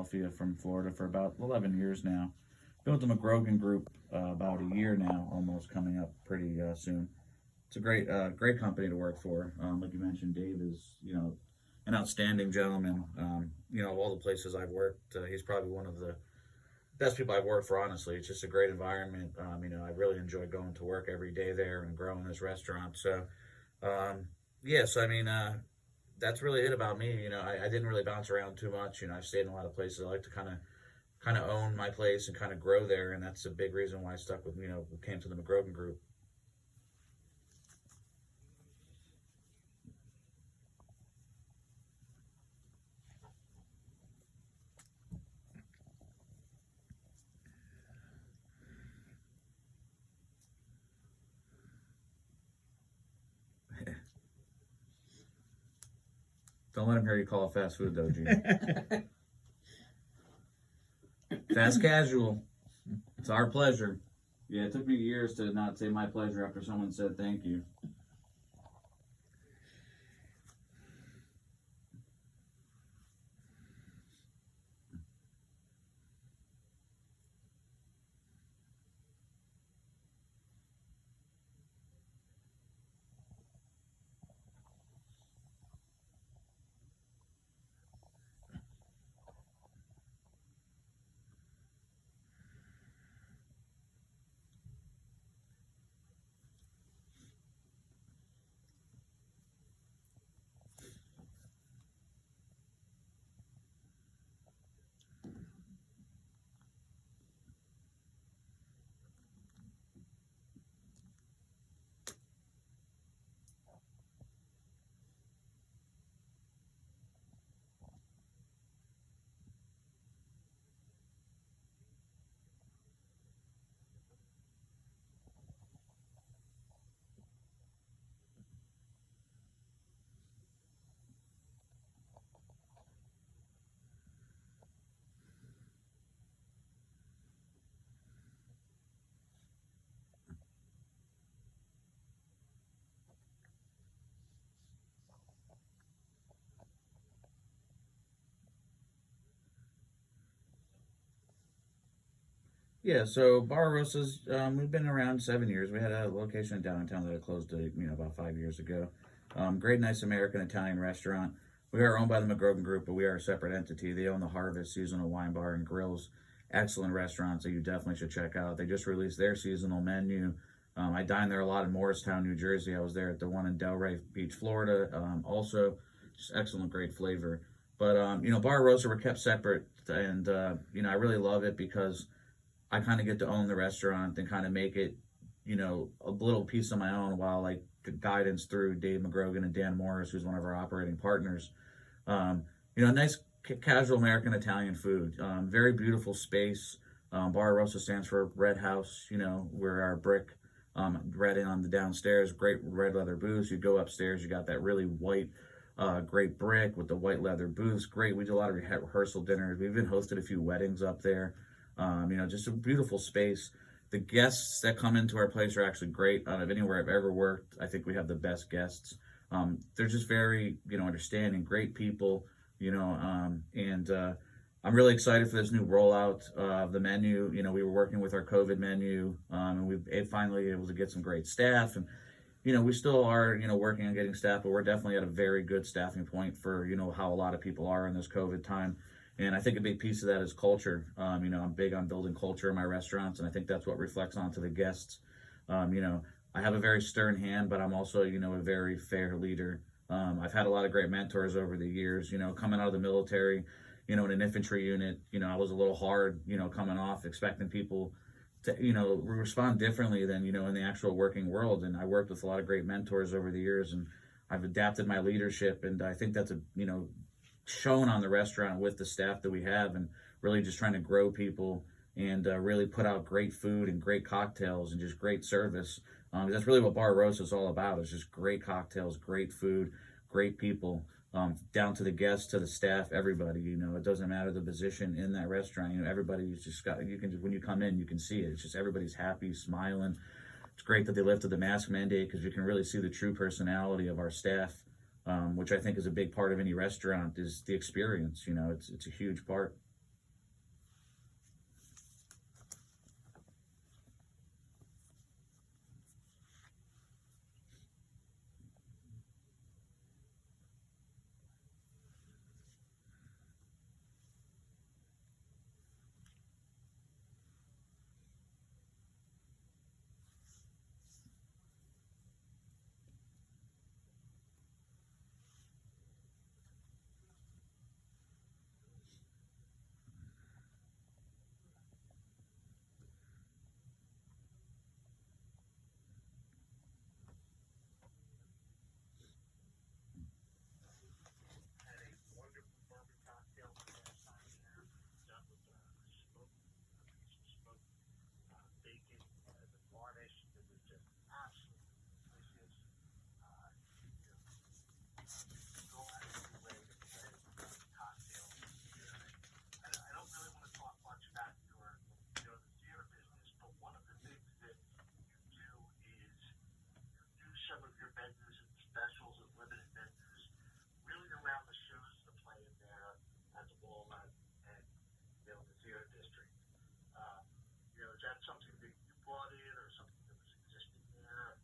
Philadelphia from Florida for about 11 years now. Been with the McGrogan Group about a year now, almost coming up pretty soon. It's a great company to work for. Like you mentioned, Dave is an outstanding gentleman. Of all the places I've worked, he's probably one of the best people I've worked for. Honestly, it's just a great environment. I really enjoy going to work every day there and growing this restaurant. So, that's really it about me. I didn't really bounce around too much. I've stayed in a lot of places. I like to kind of own my place and kind of grow there, and that's a big reason why I stuck with came to the McGrogan Group. Don't let him hear you call it fast food, though, Gene. Fast casual. It's our pleasure. Yeah, it took me years to not say my pleasure after someone said thank you. Yeah, so Barbarossa's, we've been around 7 years. We had a location in downtown that closed, about 5 years ago. Great, nice American Italian restaurant. We are owned by the McGrogan Group, but we are a separate entity. They own the Harvest Seasonal Wine Bar and Grills. Excellent restaurants that you definitely should check out. They just released their seasonal menu. I dined there a lot in Morristown, New Jersey. I was there at the one in Delray Beach, Florida. Also, just excellent, great flavor. But, Barbarossa were kept separate, and, I really love it because I kind of get to own the restaurant and kind of make it, a little piece of my own while I get guidance through Dave McGrogan and Dan Morris, who's one of our operating partners. Nice casual American Italian food. Very beautiful space. Bar Rosa stands for Red House. We're our brick red in on the downstairs. Great red leather booths. You go upstairs, you got that really white, great brick with the white leather booths. Great. We do a lot of rehearsal dinners. We've even hosted a few weddings up there. Just a beautiful space. The guests that come into our place are actually great. Out of anywhere I've ever worked, I think we have the best guests. They're just very, understanding, great people, and I'm really excited for this new rollout of the menu. We were working with our COVID menu, and we've finally able to get some great staff. And, we still are, working on getting staff, but we're definitely at a very good staffing point for, how a lot of people are in this COVID time. And I think a big piece of that is culture. I'm big on building culture in my restaurants, and I think that's what reflects onto the guests. I have a very stern hand, but I'm also, a very fair leader. I've had a lot of great mentors over the years, coming out of the military, in an infantry unit, I was a little hard, coming off, expecting people to, respond differently than, in the actual working world. And I worked with a lot of great mentors over the years, and I've adapted my leadership. And I think that's shown on the restaurant with the staff that we have, and really just trying to grow people and really put out great food and great cocktails and just great service. That's really what Bar Rosa is all about. It's just great cocktails, great food, great people, down to the guests, to the staff, everybody. It doesn't matter the position in that restaurant. Everybody's just got, you can, when you come in, you can see it. It's just everybody's happy, smiling. It's great that they lifted the mask mandate because you can really see the true personality of our staff. Which I think is a big part of any restaurant, is the experience. It's a huge part.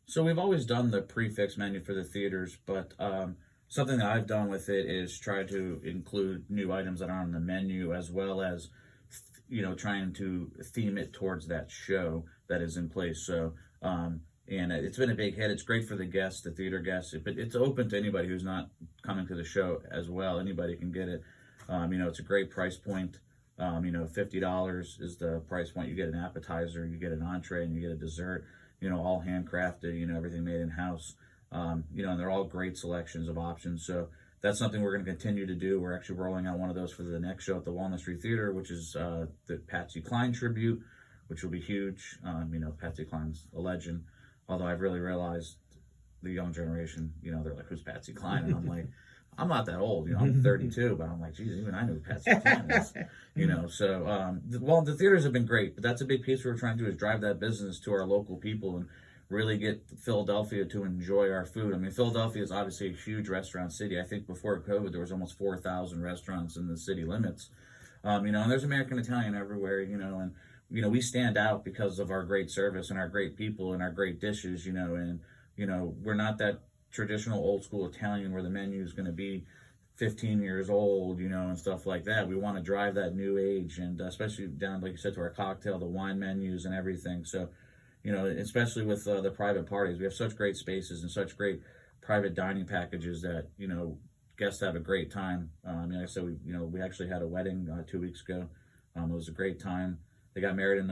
So we've always done the prefix menu for the theaters, but something that I've done with it is try to include new items that are on the menu, as well as trying to theme it towards that show that is in place. So and it's been a big hit. It's great for the guests, the theater guests, but it's open to anybody who's not coming to the show as well. Anybody can get it. It's a great price point. $50 is the price point. You get an appetizer, you get an entree, and you get a dessert. All handcrafted. Everything made in house. And they're all great selections of options. So that's something we're going to continue to do. We're actually rolling out one of those for the next show at the Walnut Street Theater, which is the Patsy Cline tribute, which will be huge. Patsy Cline's a legend. Although I've really realized the young generation, they're like, who's Patsy Cline? And I'm like, I'm not that old, I'm 32, but I'm like, geez, even I know who Patsy Cline is, So, the theaters have been great, but that's a big piece we're trying to do, is drive that business to our local people and really get Philadelphia to enjoy our food. I mean, Philadelphia is obviously a huge restaurant city. I think before COVID, there was almost 4,000 restaurants in the city limits, and there's American Italian everywhere, and we stand out because of our great service and our great people and our great dishes, and, we're not that traditional old school Italian where the menu is going to be 15 years old, and stuff like that. We want to drive that new age, and especially down, like you said, to our cocktail, the wine menus and everything. So, especially with the private parties, we have such great spaces and such great private dining packages that, guests have a great time. Like I said, we actually had a wedding 2 weeks ago. It was a great time. They got married in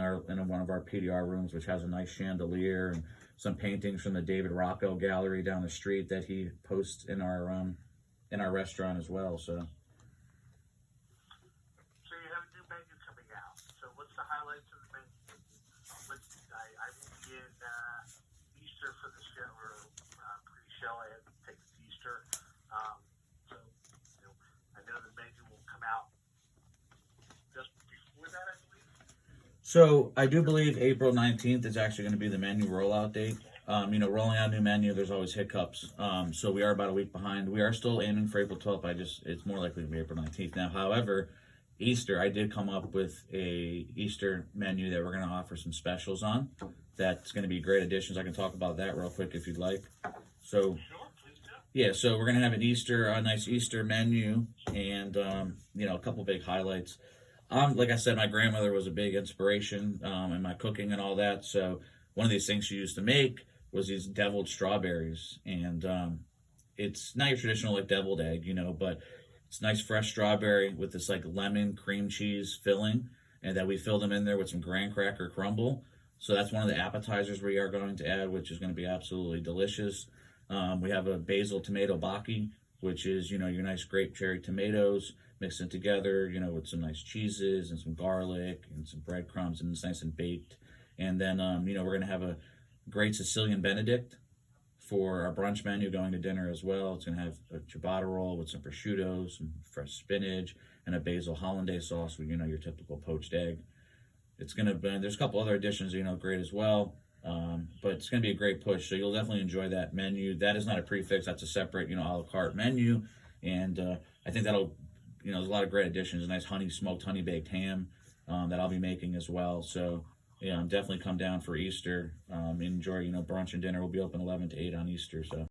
one of our PDR rooms, which has a nice chandelier and some paintings from the David Rocco gallery down the street that he posts in our restaurant as well. So you have a new menu coming out. So what's the highlights of the menu? I will be in Easter for the show, or pre-show. I have to take it to Easter. So I know the menu will come out just before that, I believe. So I do believe April 19th is actually going to be the menu rollout date. Rolling out a new menu, there's always hiccups. So we are about a week behind. We are still aiming for April 12th. It's more likely to be April 19th now. However, Easter, I did come up with a Easter menu that we're going to offer some specials on. That's going to be great additions. I can talk about that real quick if you'd like. So, yeah, so we're going to have a nice Easter menu, and a couple big highlights. Like I said, my grandmother was a big inspiration in my cooking and all that. So one of these things she used to make was these deviled strawberries, and it's not your traditional like deviled egg, but it's nice fresh strawberry with this like lemon cream cheese filling, and that we fill them in there with some graham cracker crumble. So that's one of the appetizers we are going to add, which is going to be absolutely delicious. We have a basil tomato bacchi, which is, your nice grape cherry tomatoes mixed in together, with some nice cheeses and some garlic and some breadcrumbs, and it's nice and baked. And then, we're going to have a great Sicilian Benedict for our brunch menu going to dinner as well. It's going to have a ciabatta roll with some prosciutto, some fresh spinach, and a basil hollandaise sauce with, your typical poached egg. It's going to be, there's a couple other additions, great as well. But it's going to be a great push. So you'll definitely enjoy that menu. That is not a prefix. That's a separate, a la carte menu. And I think that'll, there's a lot of great additions. A nice smoked honey baked ham that I'll be making as well. So, definitely come down for Easter. Enjoy, brunch and dinner. We'll be open 11 to 8 on Easter. So.